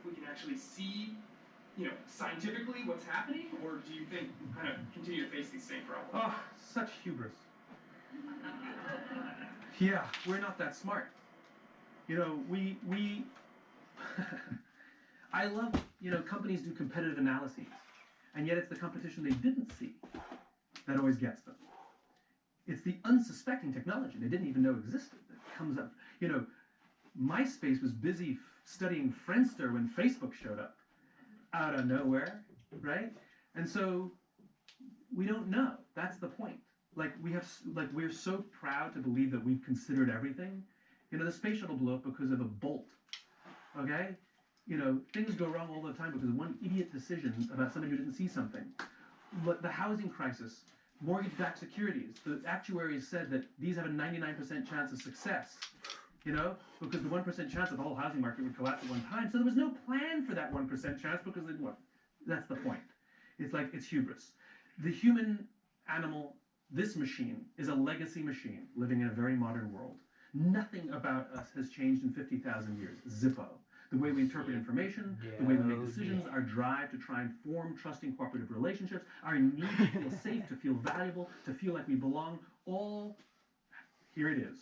we can actually see, scientifically what's happening, or do you think we'll kind of continue to face these same problems? Oh, such hubris. Yeah, we're not that smart. We I love, companies do competitive analyses, and yet it's the competition they didn't see that always gets them. It's the unsuspecting technology they didn't even know existed that comes up. MySpace was busy studying Friendster when Facebook showed up out of nowhere, right? And so we don't know. That's the point. We're so proud to believe that we've considered everything. The space shuttle blew up because of a bolt. Okay? Things go wrong all the time because of one idiot decision about somebody who didn't see something. But the housing crisis, mortgage-backed securities, the actuaries said that these have a 99% chance of success. Because the 1% chance that the whole housing market would collapse at one time. So there was no plan for that 1% chance because that's the point. It's hubris. The human animal, this machine, is a legacy machine living in a very modern world. Nothing about us has changed in 50,000 years. Zippo. The way we interpret information, the way we make decisions, our drive to try and form trusting cooperative relationships, our need to feel safe, to feel valuable, to feel like we belong, all here it is.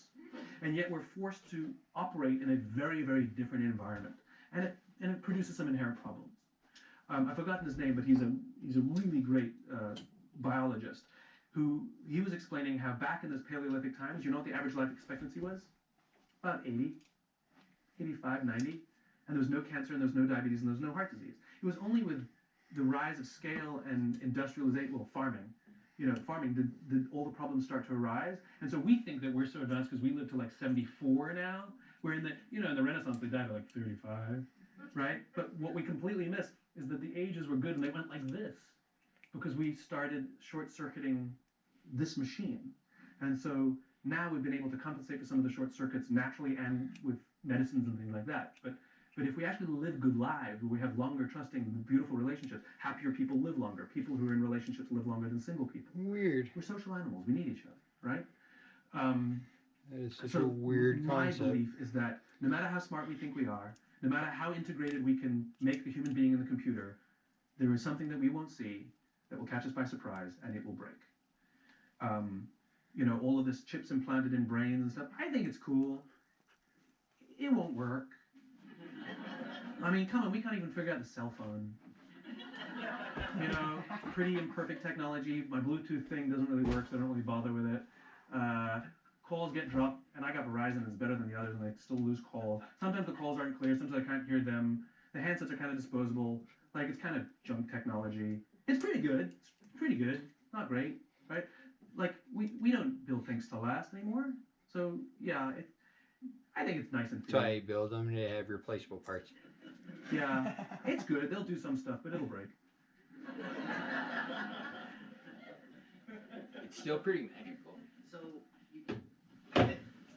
And yet we're forced to operate in a very, very different environment. And it produces some inherent problems. I've forgotten his name, but he's a really great biologist he was explaining how back in those Paleolithic times, what the average life expectancy was? About 80, 85, 90. And there was no cancer, and there was no diabetes, and there was no heart disease. It was only with the rise of scale and industrialization, farming, did all the problems start to arise. And so we think that we're so advanced because we live to 74 now. We're in the Renaissance, they died at 35, right? But what we completely missed is that the ages were good and they went like this because we started short-circuiting this machine. And so now we've been able to compensate for some of the short circuits naturally and with medicines and things like that. But if we actually live good lives, where we have longer, trusting, beautiful relationships, happier people live longer. People who are in relationships live longer than single people. Weird. We're social animals. We need each other, right? That is such a weird concept. My belief is that no matter how smart we think we are, no matter how integrated we can make the human being in the computer, there is something that we won't see that will catch us by surprise, and it will break. All of this chips implanted in brains and stuff, I think it's cool. It won't work. I mean, come on, we can't even figure out the cell phone. Pretty imperfect technology. My Bluetooth thing doesn't really work, so I don't really bother with it. Calls get dropped, and I got Verizon, it's better than the others, and I still lose calls. Sometimes the calls aren't clear, sometimes I can't hear them. The handsets are kind of disposable. It's kind of junk technology. It's pretty good. Not great, right? We don't build things to last anymore. So, yeah, I think it's nice and That's why you build them to have replaceable parts. Yeah, it's good. They'll do some stuff, but it'll break. It's still pretty magical. So,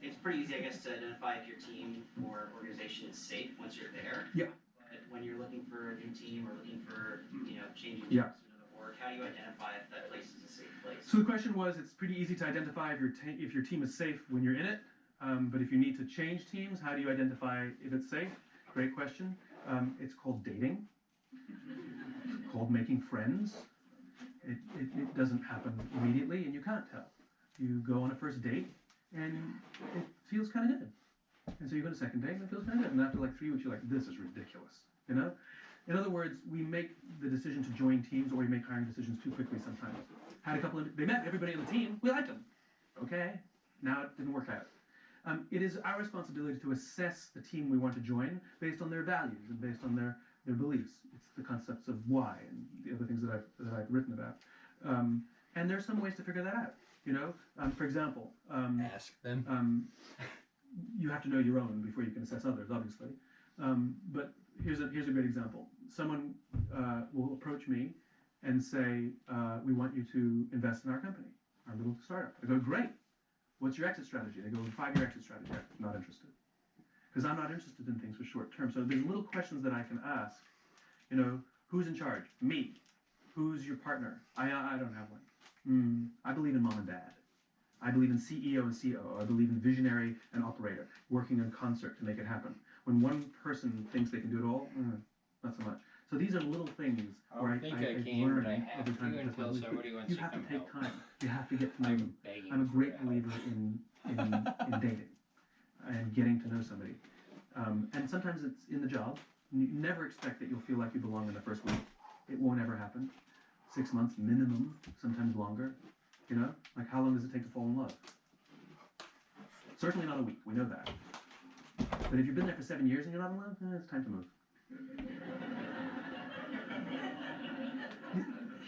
it's pretty easy, I guess, to identify if your team or organization is safe once you're there. Yeah. But when you're looking for a new team or looking for, changing Yeah. to another org, how do you identify if that place is a safe place? So the question was, it's pretty easy to identify if your team is safe when you're in it. But if you need to change teams, how do you identify if it's safe? Great question. It's called dating. It's called making friends. It doesn't happen immediately, and you can't tell. You go on a first date, and it feels kind of good. And so you go to a second date, and it feels kind of good. And after 3 weeks, you're like, this is ridiculous. In other words, we make the decision to join teams, or we make hiring decisions too quickly sometimes. They met everybody on the team. We liked them. Okay. Now it didn't work out. It is our responsibility to assess the team we want to join based on their values and based on their beliefs. It's the concepts of why and the other things that I've written about. And there's some ways to figure that out. For example, ask them. You have to know your own before you can assess others, obviously. But here's a great example. Someone will approach me and say, we want you to invest in our company, our little startup. I go, great. What's your exit strategy? They go, 5-year exit strategy. I'm not interested. Because I'm not interested in things with short term. So there's little questions that I can ask. Who's in charge? Me. Who's your partner? I don't have one. I believe in mom and dad. I believe in CEO and COO. I believe in visionary and operator, working in concert to make it happen. When one person thinks they can do it all, not so much. So these are little things where I think I I've can, learned but I have over to time because until somebody wants you to have to come take help. time. You have to get to know them. Begging I'm a for great help. believer in dating and getting to know somebody. And sometimes it's in the job. You never expect that you'll feel like you belong in the first week. It won't ever happen. 6 months minimum, sometimes longer. You know, like how long does it take to fall in love? Certainly not a week. We know that. But if you've been there for 7 years and you're not in love, it's time to move.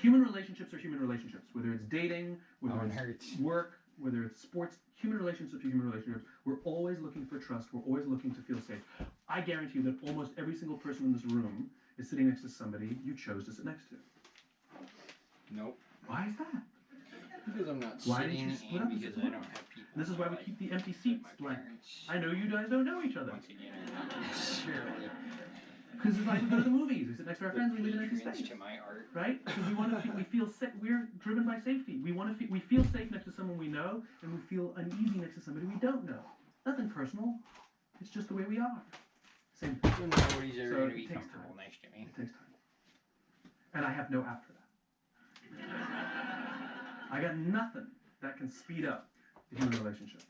Human relationships are human relationships, whether it's dating, whether it's work, whether it's sports. Human relationships are human relationships. We're always looking for trust. We're always looking to feel safe. I guarantee you that almost every single person in this room is sitting next to somebody you chose to sit next to. Nope. Why is that? Because I'm not Why didn't sitting you split and up and because sit I one? don't have people. This is why we keep the empty seats My blank. parents, I know you guys don't know each other. once again, are not necessarily Because it's like we go to the movies, we sit next to our friends, we leave an empty patrons space. to my art. Right? Because we feel sick. We're driven by safety. We feel safe next to someone we know, and we feel uneasy next to somebody we don't know. Nothing personal. It's just the way we are. Same thing. So nobody's ever So going to it be takes comfortable time. next to me. It takes time. And I have no app for that. I got nothing that can speed up the human relationship.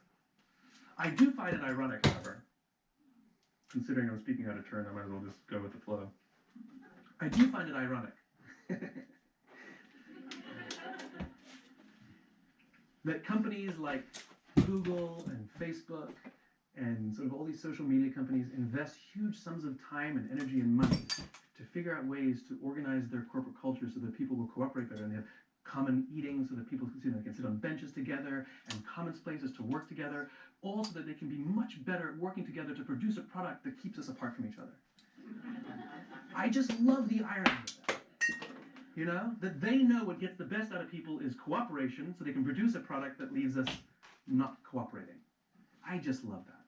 I do find it ironic, however, considering I'm speaking out of turn, I might as well just go with the flow. I do find it ironic that companies like Google and Facebook and sort of all these social media companies invest huge sums of time and energy and money to figure out ways to organize their corporate culture so that people will cooperate better and they have common eating so that people can sit on benches together and common spaces to work together, all so that they can be much better at working together to produce a product that keeps us apart from each other. I just love the irony of that. You know, that they know what gets the best out of people is cooperation, so they can produce a product that leaves us not cooperating. I just love that.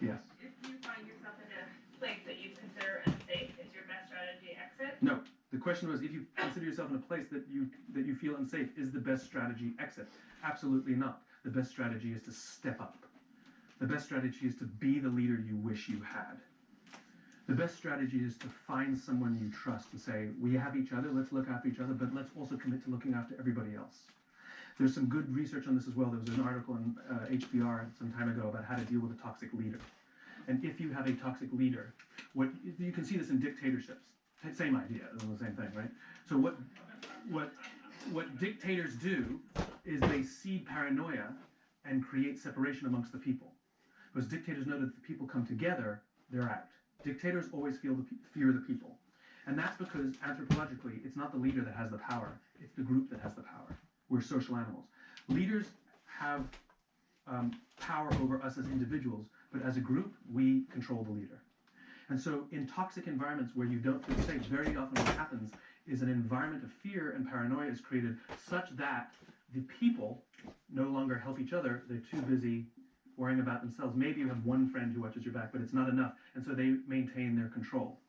Yes? If you find yourself in a place that you consider unsafe, is your best strategy exit? No. The question was, if you consider yourself in a place that you feel unsafe, is the best strategy exit? Absolutely not. The best strategy is to step up. The best strategy is to be the leader you wish you had. The best strategy is to find someone you trust and say, we have each other, let's look after each other, but let's also commit to looking after everybody else. There's some good research on this as well. There was an article in HBR some time ago about how to deal with a toxic leader. And if you have a toxic leader, you can see this in dictatorships. Same idea, it's the same thing, right? So what dictators do is they seed paranoia and create separation amongst the people. Because dictators know that if the people come together, they're out. Dictators always fear the people. And that's because, anthropologically, it's not the leader that has the power, it's the group that has the power. We're social animals. Leaders have power over us as individuals, but as a group, we control the leader. And so in toxic environments where you don't feel safe, very often what happens is an environment of fear and paranoia is created such that the people no longer help each other. They're too busy worrying about themselves. Maybe you have one friend who watches your back, but it's not enough. And so they maintain their control.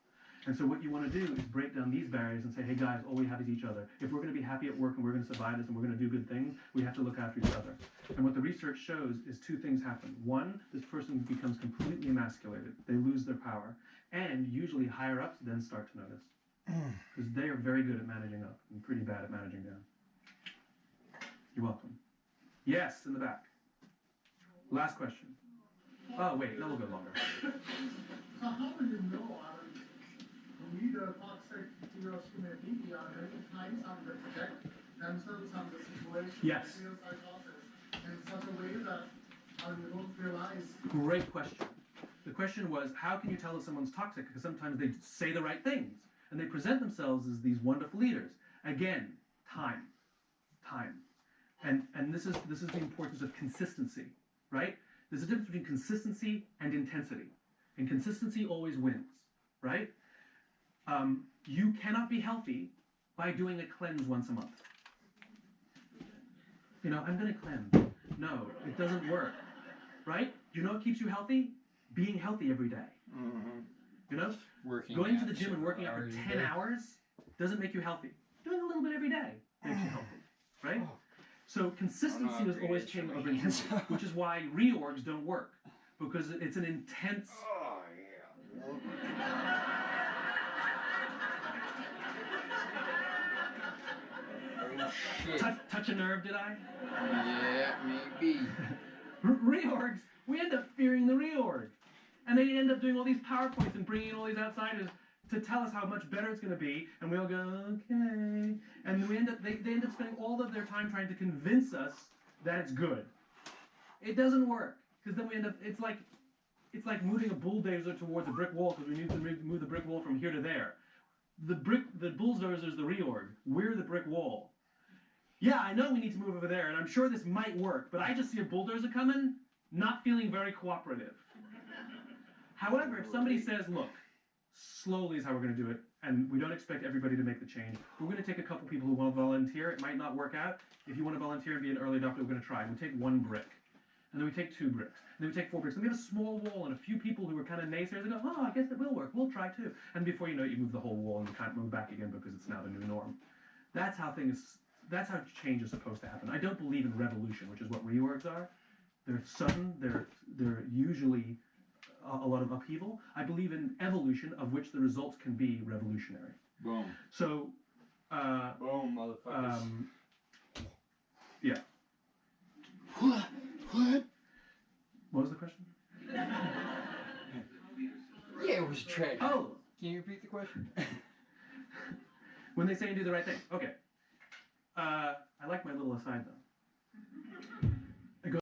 And so what you want to do is break down these barriers and say, hey guys, all we have is each other. If we're going to be happy at work and we're going to survive this and we're going to do good things, we have to look after each other. And what the research shows is two things happen. One, this person becomes completely emasculated. They lose their power. And usually higher ups then start to notice. Because they are very good at managing up and pretty bad at managing down. You're welcome. Yes, in the back. Last question. Oh, wait, no, we'll go longer. So how do you know a leader toxic to your community are many times have to protect themselves from the situation? Yes. Feels psychosis in such a way that you don't realize. Great question. The question was, how can you tell if someone's toxic? Because sometimes they say the right things and they present themselves as these wonderful leaders. Again, time. And this is the importance of consistency, right? There's a difference between consistency and intensity. And consistency always wins, right? You cannot be healthy by doing a cleanse once a month. You know, I'm going to cleanse. No, it doesn't work, right? You know what keeps you healthy? Being healthy every day. Mm-hmm. You know? Working Going to out the gym and working out for 10 hours doesn't make you healthy. Doing a little bit every day makes you healthy, right? So consistency was always king over intensity, which is why reorgs don't work, because it's an intense Shit. Touch a nerve, did I? Yeah, maybe. Reorgs, we end up fearing the reorg. And they end up doing all these PowerPoints and bringing in all these outsiders to tell us how much better it's going to be, and we all go, okay. And they end up spending all of their time trying to convince us that it's good. It doesn't work, because then we end up, it's like moving a bulldozer towards a brick wall, because we need to move the brick wall from here to there. The bulldozer's the reorg. We're the brick wall. Yeah, I know we need to move over there, and I'm sure this might work, but I just see a bulldozer coming, not feeling very cooperative. However, if somebody says, look, slowly is how we're going to do it, and we don't expect everybody to make the change, we're going to take a couple people who want to volunteer. It might not work out. If you want to volunteer and be an early adopter, we're going to try. We take 1 brick, and then we take 2 bricks, and then we take 4 bricks, and we have a small wall and a few people who are kind of naysayers and go, oh, I guess it will work. We'll try too. And before you know it, you move the whole wall, and you can't move back again because it's now the new norm. That's how change is supposed to happen. I don't believe in revolution, which is what reorgs are. They're sudden. They're usually a lot of upheaval. I believe in evolution, of which the results can be revolutionary. Boom. So, Boom, motherfuckers. Yeah. What? What was the question? Yeah, it was tragic. Oh, Can you repeat the question? when they say and do the right thing. Okay. I like my little aside though.